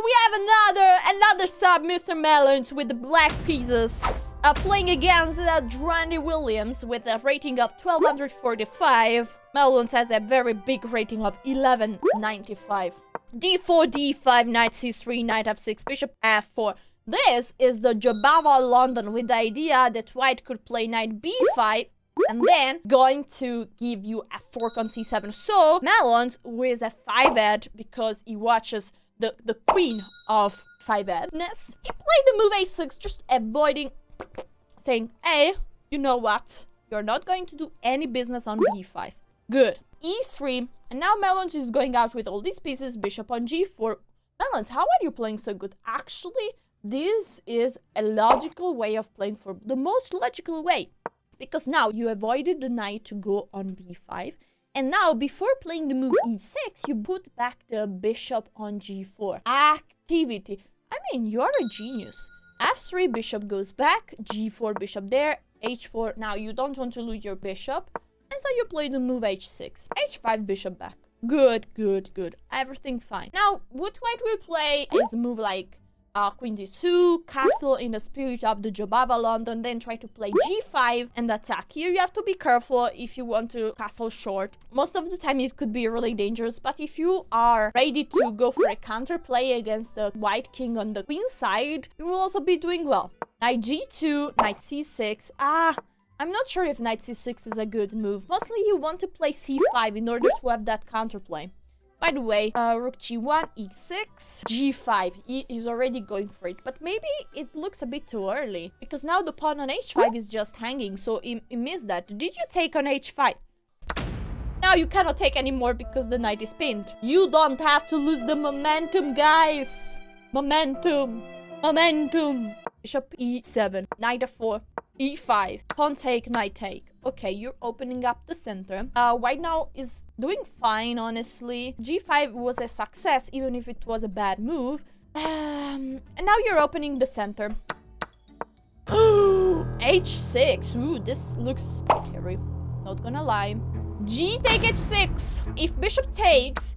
we have another sub, Mr. Melons, with the black pieces. Playing against Randy Williams with a rating of 1245. Melons has a very big rating of 1195. D4, D5, knight C3, knight F6, bishop F4. This is the Jobava London with the idea that white could play knight B5 and then going to give you F4 on C7. So Melons, who is a 5-ed because he watches the queen of 5-edness, he played the move A6, just avoiding, saying, hey, you know what? You're not going to do any business on B5. Good. E3, and now Melons is going out with all these pieces, bishop on G4. Melons, how are you playing so good? Actually, this is a logical way of playing, for the most logical way. Because now you avoided the knight to go on B5. And now, before playing the move E6, you put back the bishop on G4. Activity. I mean, you're a genius. F3, bishop goes back. G4, bishop there. H4. Now, you don't want to lose your bishop. And so you play the move H6. H5, bishop back. Good, good, good. Everything fine. Now, what white will play is a move like Queen D2, castle in the spirit of the Jobava London, then try to play G5 and attack. Here you have to be careful if you want to castle short. Most of the time it could be really dangerous, but if you are ready to go for a counterplay against the white king on the queen side, you will also be doing well. Knight G2, knight C6. I'm not sure if knight C6 is a good move. Mostly you want to play C5 in order to have that counterplay. By the way, rook G1, E6, G5. He is already going for it, but maybe it looks a bit too early because now the pawn on H5 is just hanging, so he missed that. Did you take on H5? Now you cannot take anymore because the knight is pinned. You don't have to lose the momentum, guys. Momentum. Momentum. Bishop E7, knight F4, E5, pawn take, knight take. Okay, you're opening up the center. White now is doing fine, honestly. G5 was a success, even if it was a bad move. And now you're opening the center. H6. Ooh, this looks scary. Not gonna lie. G take H6. If bishop takes...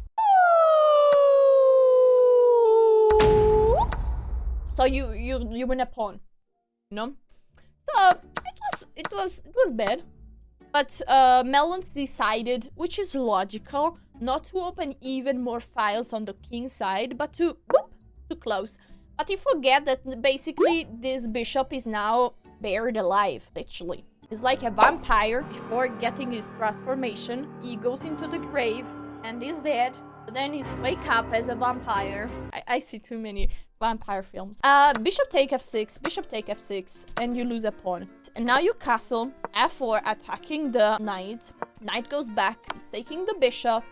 So you win a pawn, you know? So it was bad. But Melons decided, which is logical, not to open even more files on the king side, but to close. But you forget that basically this bishop is now buried alive, literally. He's like a vampire. Before getting his transformation, he goes into the grave and is dead. But then he's wake up as a vampire. I see too many vampire films. Bishop take F6, bishop take F6, and you lose a pawn. And now you castle, F4, attacking the knight. Knight goes back, he's taking the bishop.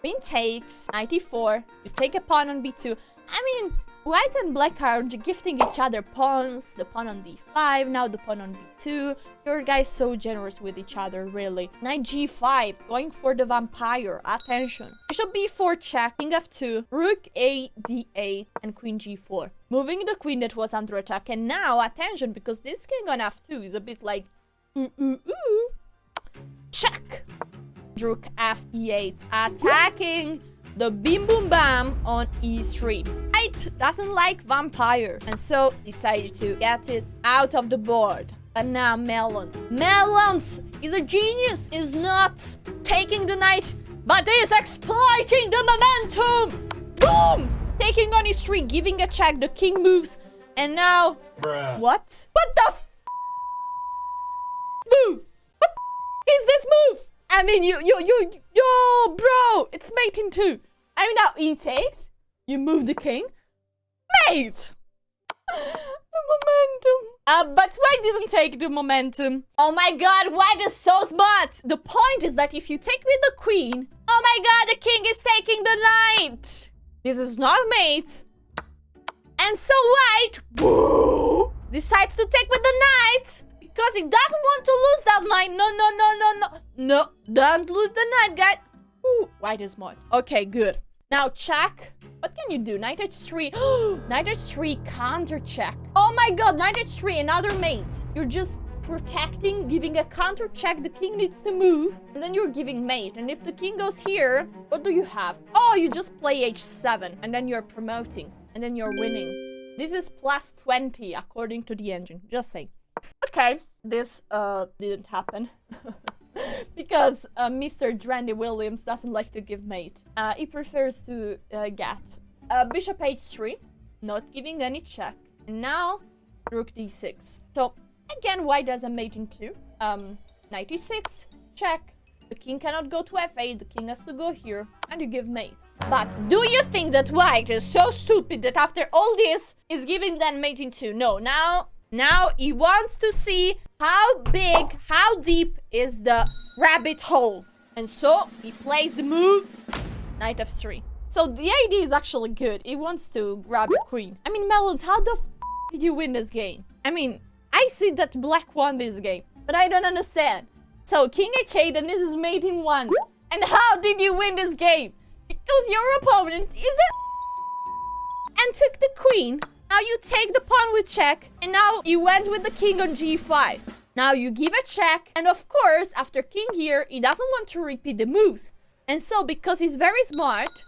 Queen takes, knight E4, you take a pawn on B2. I mean, white and black are gifting each other pawns. The pawn on D5, now the pawn on B2. Your guys so generous with each other, really. Knight G5, going for the vampire. Attention. Bishop B4 check, king F2, rook A, D8, and queen G4. Moving the queen that was under attack. And now, attention, because this king on F2 is a bit like... Check! Rook F, E8, attacking the bim boom bam on E3. White doesn't like vampire, and so decided to get it out of the board. But now Melons is a genius, is not taking the knight, but is exploiting the momentum. Boom! Taking on E3, giving a check, the king moves, and now... Bruh. What? What the move? What is this move? I mean, yo, bro, it's mate in two. I mean, now he takes, you move the king. Mate! The momentum. But White didn't take the momentum. Oh my god, White is so smart. The point is that if you take with the queen, oh my god, the king is taking the knight. This is not mate. And so White, boo, decides to take with the knight. Because he doesn't want to lose that knight. No, don't lose the knight, guys. Ooh, White is smart. Okay, good. Now check. What can you do? Knight H3. Knight H3 counter check. Oh my god, Knight H3, another mate. You're just protecting, giving a counter check. The king needs to move. And then you're giving mate. And if the king goes here, what do you have? Oh, you just play H7. And then you're promoting. and then you're winning. This is plus 20 according to the engine, just saying. Okay, this didn't happen. Because Mr. Drandy Williams doesn't like to give mate. He prefers to get bishop h3, not giving any check. And now rook d6. So again, white doesn't mate in 2. Knight e6, check. The king cannot go to f8, the king has to go here, and you give mate. But do you think that white is so stupid that after all this is giving them mate in 2? No, now he wants to see how big, how deep is the rabbit hole. And so he plays the move, knight f3. So the idea is actually good. He wants to grab a queen. I mean, Melons, how the f did you win this game? I mean, I see that black won this game, but I don't understand. So king h8 and this is mate in 1. And how did you win this game? Because your opponent is a and took the queen. Now you take the pawn with check, and now you went with the king on g5. Now you give a check, and of course, after king here, he doesn't want to repeat the moves. And so, because he's very smart,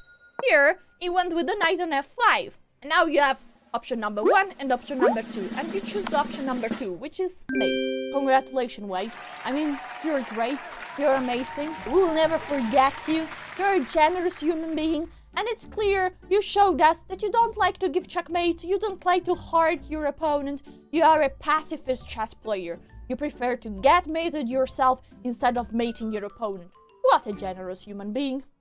here, he went with the knight on f5. And now you have option number 1 and option number 2. And you choose the option number 2, which is mate. Congratulations, White. I mean, you're great. You're amazing. We'll never forget you. You're a generous human being. And it's clear you showed us that you don't like to give checkmate, you don't like to hurt your opponent, you are a pacifist chess player. You prefer to get mated yourself instead of mating your opponent. What a generous human being.